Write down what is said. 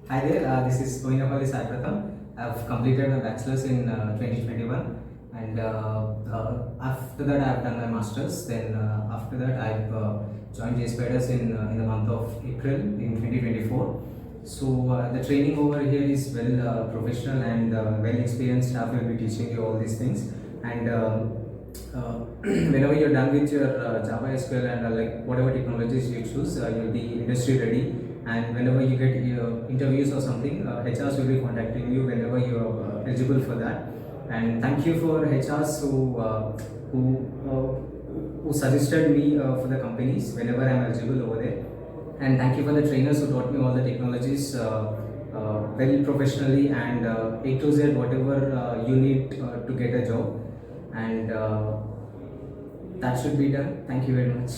Hi there, this is B.SAI PRATHAM. I've completed my bachelor's in 2021, and after that I've done my master's. Then after that I've joined Jspiders in the month of April in 2024. So the training over here is well professional, and well experienced staff will be teaching you all these things. And whenever you're done with your Java SQL and like whatever technologies you choose, you'll be industry ready. And whenever you get interviews or something, HRs will be contacting you whenever you are eligible for that. And thank you for HRs who suggested me for the companies whenever I'm eligible over there. And thank you for the trainers who taught me all the technologies very professionally, and A to Z whatever you need to get a job. And that should be done. Thank you very much.